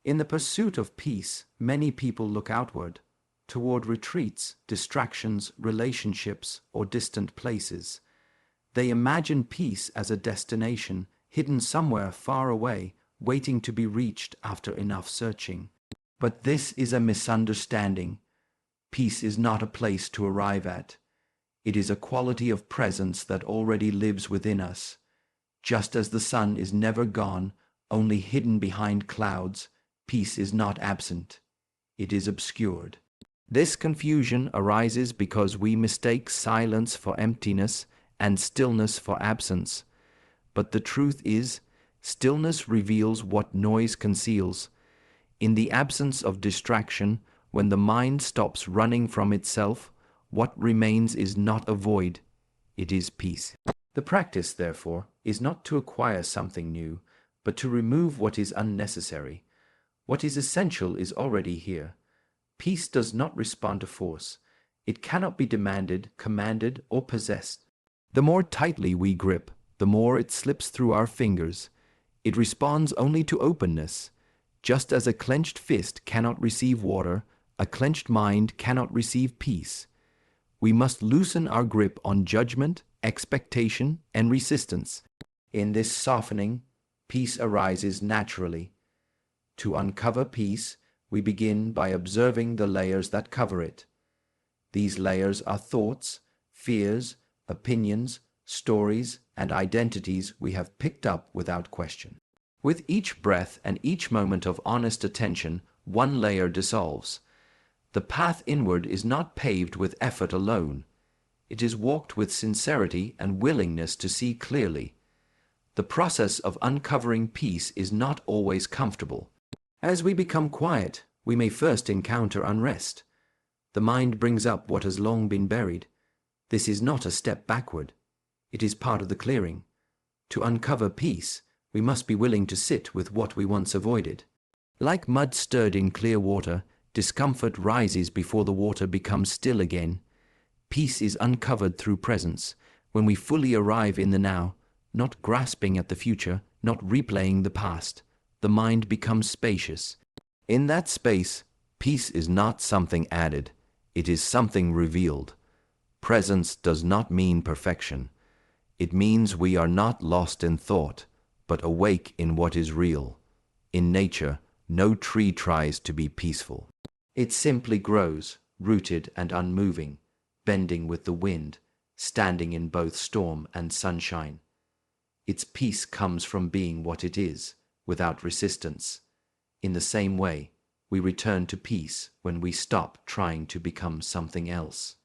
In the pursuit of peace, many people look outward, toward retreats, distractions, relationships, or distant places. They imagine peace as a destination, hidden somewhere far away, waiting to be reached after enough searching. But this is a misunderstanding. Peace is not a place to arrive at. It is a quality of presence that already lives within us. Just as the sun is never gone, only hidden behind clouds, peace is not absent. It is obscured. This confusion arises because we mistake silence for emptiness and stillness for absence. But the truth is, stillness reveals what noise conceals. In the absence of distraction, when the mind stops running from itself, what remains is not a void, it is peace. The practice, therefore, is not to acquire something new, but to remove what is unnecessary. What is essential is already here. Peace does not respond to force. It cannot be demanded, commanded, or possessed. The more tightly we grip, the more it slips through our fingers. It responds only to openness. Just as a clenched fist cannot receive water, a clenched mind cannot receive peace. We must loosen our grip on judgment, expectation, and resistance. In this softening, peace arises naturally. To uncover peace, we begin by observing the layers that cover it. These layers are thoughts, fears, opinions, stories, and identities we have picked up without question. With each breath and each moment of honest attention, one layer dissolves. The path inward is not paved with effort alone. It is walked with sincerity and willingness to see clearly. The process of uncovering peace is not always comfortable. As we become quiet, we may first encounter unrest. The mind brings up what has long been buried. This is not a step backward. It is part of the clearing. To uncover peace, we must be willing to sit with what we once avoided. Like mud stirred in clear water, discomfort rises before the water becomes still again. Peace is uncovered through presence, when we fully arrive in the now, not grasping at the future, not replaying the past. The mind becomes spacious. In that space, peace is not something added, it is something revealed. Presence does not mean perfection. It means we are not lost in thought, but awake in what is real. In nature, no tree tries to be peaceful. It simply grows, rooted and unmoving, bending with the wind, standing in both storm and sunshine. Its peace comes from being what it is, without resistance. In the same way, we return to peace when we stop trying to become something else.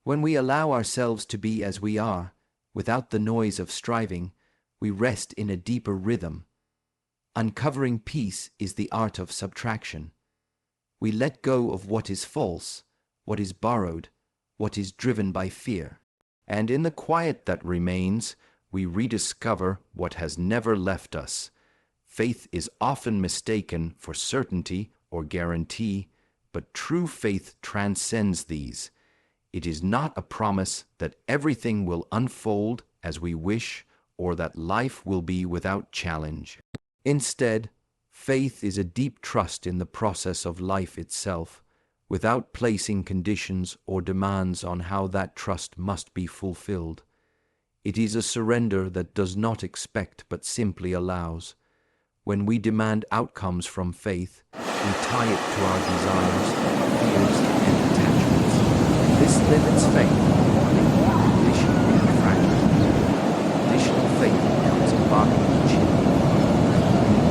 When we allow ourselves to be as we are, without the noise of striving, we rest in a deeper rhythm. Uncovering peace is the art of subtraction. We let go of what is false, what is borrowed, what is driven by fear. And in the quiet that remains, we rediscover what has never left us. Faith is often mistaken for certainty or guarantee, but true faith transcends these. It is not a promise that everything will unfold as we wish or that life will be without challenge. Instead, faith is a deep trust in the process of life itself, without placing conditions or demands on how that trust must be fulfilled. It is a surrender that does not expect but simply allows. When we demand outcomes from faith, we tie it to our desires, fears, and attachments. This limits faith, making it conditional and fragile. Conditional faith becomes a bargaining chip,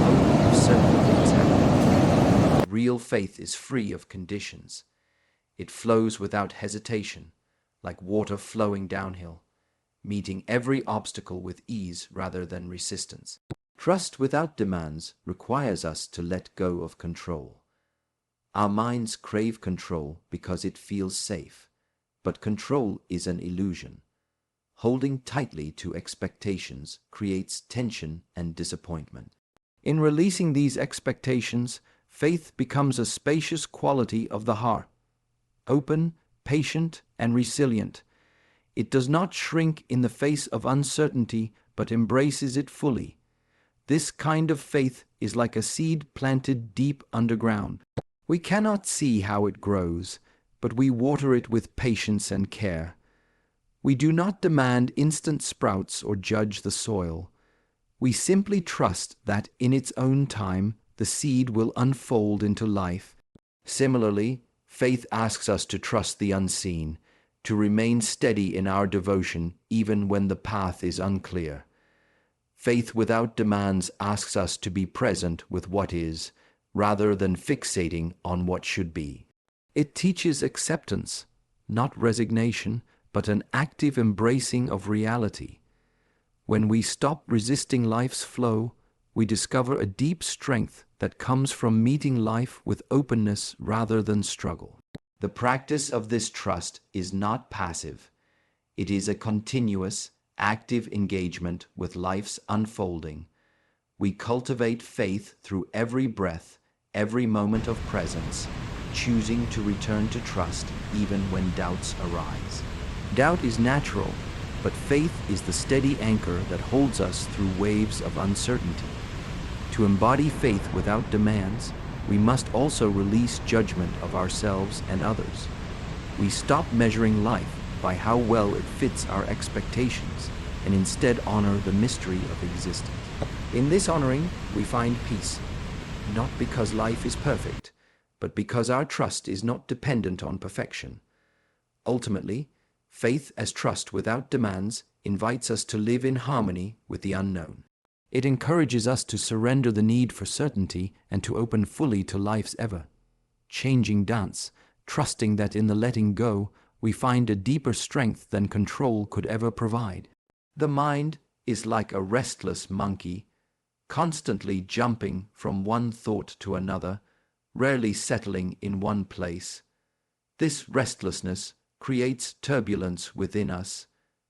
only if certain things happen. Real faith is free of conditions. It flows without hesitation, like water flowing downhill, meeting every obstacle with ease rather than resistance. Trust without demands requires us to let go of control. Our minds crave control because it feels safe, but control is an illusion. Holding tightly to expectations creates tension and disappointment. In releasing these expectations, faith becomes a spacious quality of the heart, open, patient, and resilient. It does not shrink in the face of uncertainty, but embraces it fully. This kind of faith is like a seed planted deep underground. We cannot see how it grows, but we water it with patience and care. We do not demand instant sprouts or judge the soil. We simply trust that in its own time, the seed will unfold into life. Similarly, faith asks us to trust the unseen, to remain steady in our devotion even when the path is unclear. Faith without demands asks us to be present with what is, rather than fixating on what should be. It teaches acceptance, not resignation, but an active embracing of reality. When we stop resisting life's flow, we discover a deep strength that comes from meeting life with openness rather than struggle. The practice of this trust is not passive. It is a continuous, active engagement with life's unfolding. We cultivate faith through every breath, every moment of presence, choosing to return to trust even when doubts arise. Doubt is natural, but faith is the steady anchor that holds us through waves of uncertainty. To embody faith without demands, we must also release judgment of ourselves and others. We stop measuring life by how well it fits our expectations and instead honor the mystery of existence. In this honoring, we find peace, not because life is perfect, but because our trust is not dependent on perfection. Ultimately, faith as trust without demands invites us to live in harmony with the unknown. It encourages us to surrender the need for certainty and to open fully to life's ever-changing dance, trusting that in the letting go, we find a deeper strength than control could ever provide. The mind is like a restless monkey, constantly jumping from one thought to another, rarely settling in one place. This restlessness creates turbulence within us,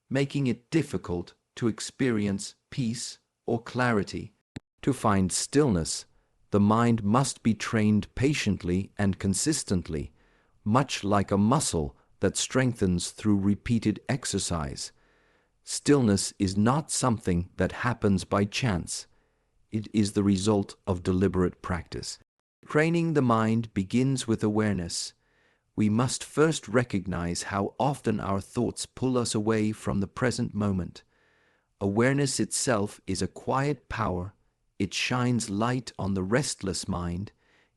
making it difficult to experience peace or clarity. To find stillness, the mind must be trained patiently and consistently, much like a muscle that strengthens through repeated exercise. Stillness is not something that happens by chance. It is the result of deliberate practice. Training the mind begins with awareness. We must first recognize how often our thoughts pull us away from the present moment. Awareness itself is a quiet power. It shines light on the restless mind,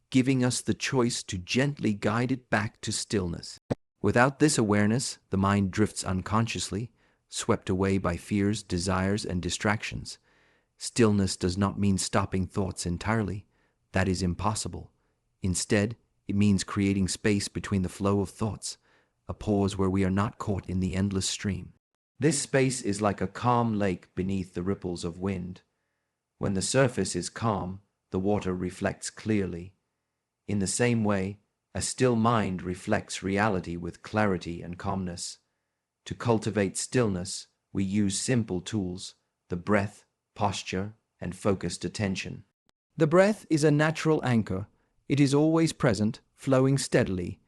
giving us the choice to gently guide it back to stillness. Without this awareness, the mind drifts unconsciously, swept away by fears, desires, and distractions. Stillness does not mean stopping thoughts entirely. That is impossible. Instead, it means creating space between the flow of thoughts, a pause where we are not caught in the endless stream. This space is like a calm lake beneath the ripples of wind. When the surface is calm, the water reflects clearly. In the same way, a still mind reflects reality with clarity and calmness. To cultivate stillness, we use simple tools: the breath, posture, and focused attention. The breath is a natural anchor. It is always present, flowing steadily.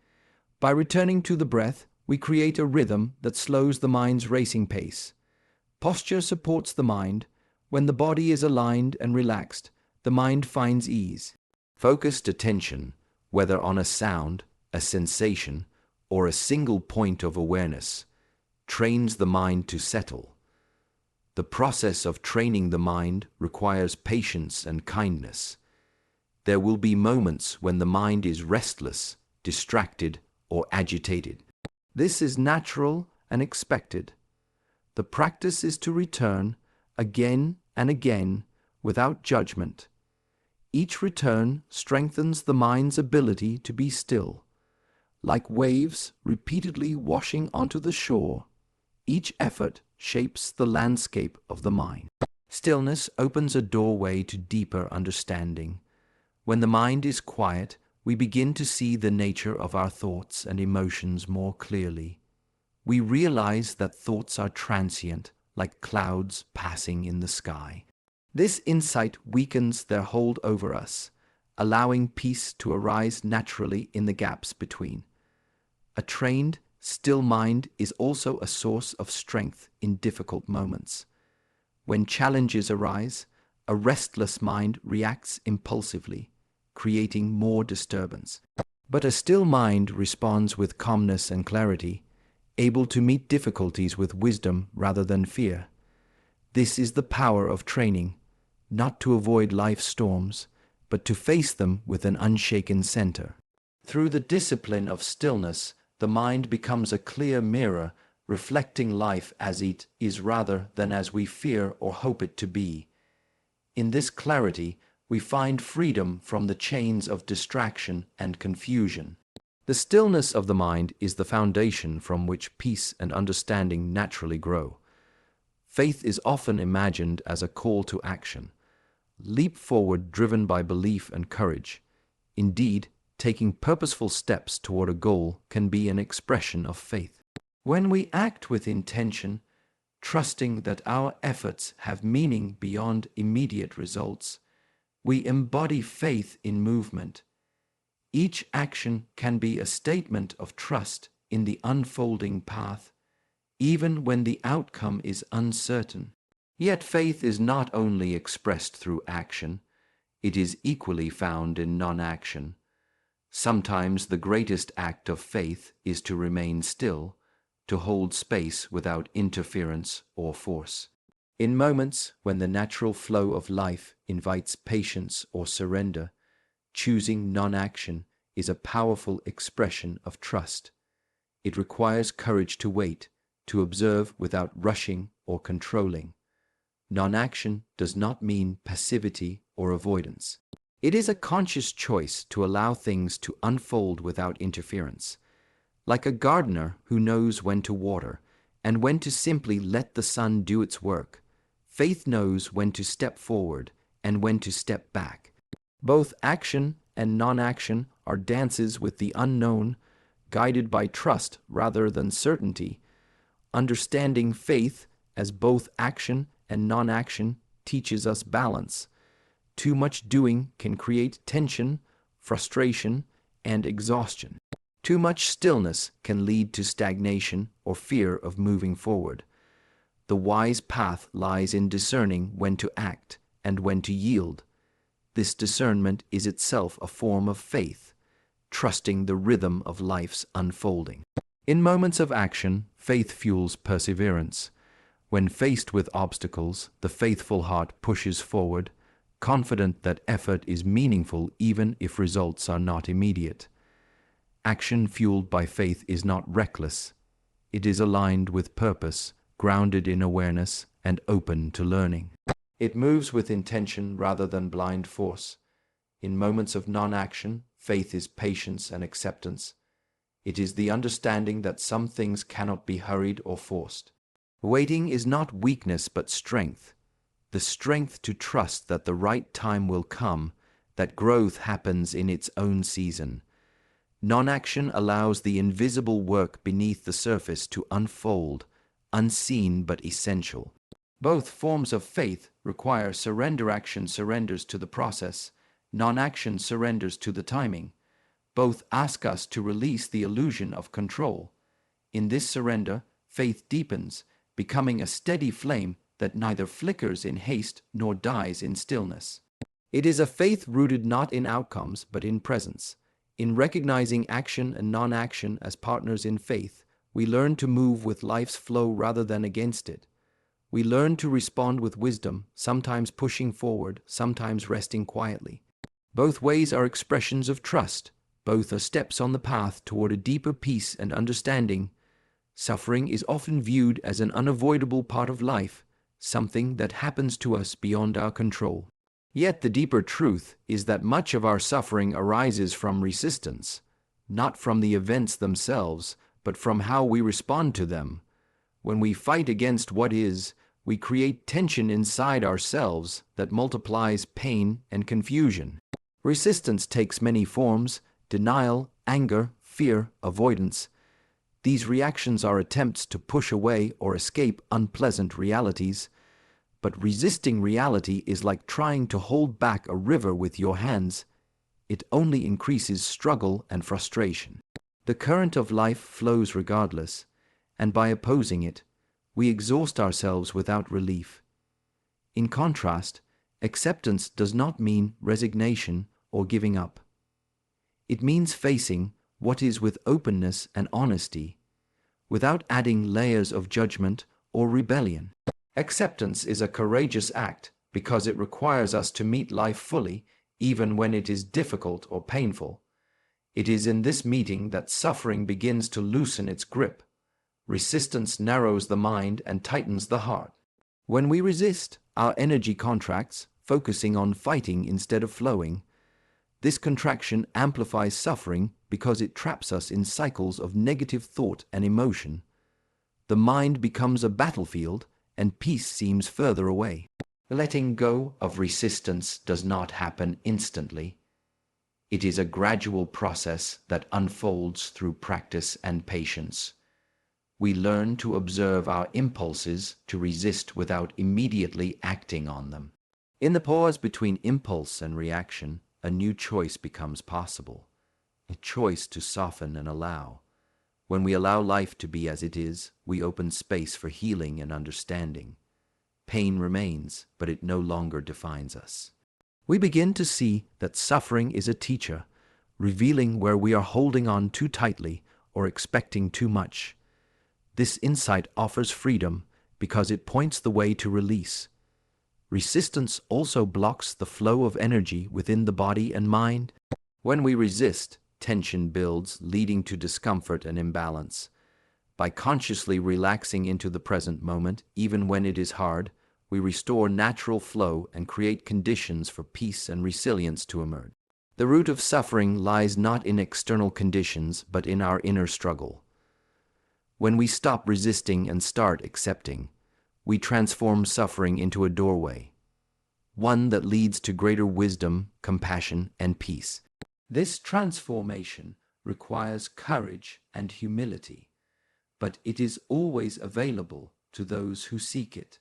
By returning to the breath, we create a rhythm that slows the mind's racing pace. Posture supports the mind. When the body is aligned and relaxed, the mind finds ease. Focused attention, whether on a sound, a sensation, or a single point of awareness, trains the mind to settle. The process of training the mind requires patience and kindness. There will be moments when the mind is restless, distracted, or agitated. This is natural and expected. The practice is to return again and again without judgment. Each return strengthens the mind's ability to be still. Like waves repeatedly washing onto the shore, each effort shapes the landscape of the mind. Stillness opens a doorway to deeper understanding. When the mind is quiet, we begin to see the nature of our thoughts and emotions more clearly. We realize that thoughts are transient, like clouds passing in the sky. This insight weakens their hold over us, allowing peace to arise naturally in the gaps between. A trained, still mind is also a source of strength in difficult moments. When challenges arise, A restless mind reacts impulsively, creating more disturbance. But a still mind responds with calmness and clarity, able to meet difficulties with wisdom rather than fear. This is the power of training, not to avoid life's storms, but to face them with an unshaken center. Through the discipline of stillness, the mind becomes a clear mirror, reflecting life as it is rather than as we fear or hope it to be. In this clarity, we find freedom from the chains of distraction and confusion. The stillness of the mind is the foundation from which peace and understanding naturally grow. Faith is often imagined as a call to action. Leap forward driven by belief and courage. Indeed, taking purposeful steps toward a goal can be an expression of faith. When we act with intention, trusting that our efforts have meaning beyond immediate results, we embody faith in movement. Each action can be a statement of trust in the unfolding path, even when the outcome is uncertain. Yet faith is not only expressed through action, it is equally found in non-action. Sometimes the greatest act of faith is to remain still, to hold space without interference or force. In moments when the natural flow of life invites patience or surrender, choosing non-action is a powerful expression of trust. It requires courage to wait, to observe without rushing or controlling. Non-action does not mean passivity or avoidance. It is a conscious choice to allow things to unfold without interference. Like a gardener who knows when to water and when to simply let the sun do its work, faith knows when to step forward and when to step back. Both action and non-action are dances with the unknown, guided by trust rather than certainty. Understanding faith as both action and non-action teaches us balance. Too much doing can create tension, frustration, and exhaustion. Too much stillness can lead to stagnation or fear of moving forward. The wise path lies in discerning when to act and when to yield. This discernment is itself a form of faith, trusting the rhythm of life's unfolding. In moments of action, faith fuels perseverance. When faced with obstacles, the faithful heart pushes forward, confident that effort is meaningful even if results are not immediate. Action fueled by faith is not reckless. It is aligned with purpose, grounded in awareness, and open to learning. It moves with intention rather than blind force. In moments of non-action, faith is patience and acceptance. It is the understanding that some things cannot be hurried or forced. Waiting is not weakness but strength. The strength to trust that the right time will come, that growth happens in its own season. Non-action allows the invisible work beneath the surface to unfold, unseen but essential. Both forms of faith require surrender. Action surrenders to the process, non-action surrenders to the timing. Both ask us to release the illusion of control. In this surrender, faith deepens, becoming a steady flame that neither flickers in haste nor dies in stillness. It is a faith rooted not in outcomes but in presence. In recognizing action and non-action as partners in faith, we learn to move with life's flow rather than against it. We learn to respond with wisdom, sometimes pushing forward, sometimes resting quietly. Both ways are expressions of trust. Both are steps on the path toward a deeper peace and understanding. Suffering is often viewed as an unavoidable part of life, something that happens to us beyond our control. Yet the deeper truth is that much of our suffering arises from resistance, not from the events themselves, but from how we respond to them. When we fight against what is, we create tension inside ourselves that multiplies pain and confusion. Resistance takes many forms: denial, anger, fear, avoidance. These reactions are attempts to push away or escape unpleasant realities. But resisting reality is like trying to hold back a river with your hands. It only increases struggle and frustration. The current of life flows regardless, and by opposing it, we exhaust ourselves without relief. In contrast, Acceptance does not mean resignation or giving up. It means facing what is with openness and honesty, without adding layers of judgment or rebellion. Acceptance is a courageous act because it requires us to meet life fully, even when it is difficult or painful. It is in this meeting that suffering begins to loosen its grip. Resistance narrows the mind and tightens the heart. When we resist, our energy contracts, focusing on fighting instead of flowing. This contraction amplifies suffering because it traps us in cycles of negative thought and emotion. The mind becomes a battlefield, and peace seems further away. Letting go of resistance does not happen instantly. It is a gradual process that unfolds through practice and patience. We learn to observe our impulses to resist without immediately acting on them. In the pause between impulse and reaction, a new choice becomes possible, a choice to soften and allow. When we allow life to be as it is, we open space for healing and understanding. Pain remains, but it no longer defines us. We begin to see that suffering is a teacher, revealing where we are holding on too tightly or expecting too much. This insight offers freedom because it points the way to release. Resistance also blocks the flow of energy within the body and mind. When we resist, tension builds, leading to discomfort and imbalance. By consciously relaxing into the present moment, even when it is hard, we restore natural flow and create conditions for peace and resilience to emerge. The root of suffering lies not in external conditions, but in our inner struggle. When we stop resisting and start accepting, we transform suffering into a doorway, one that leads to greater wisdom, compassion, and peace. This transformation requires courage and humility, but it is always available to those who seek it.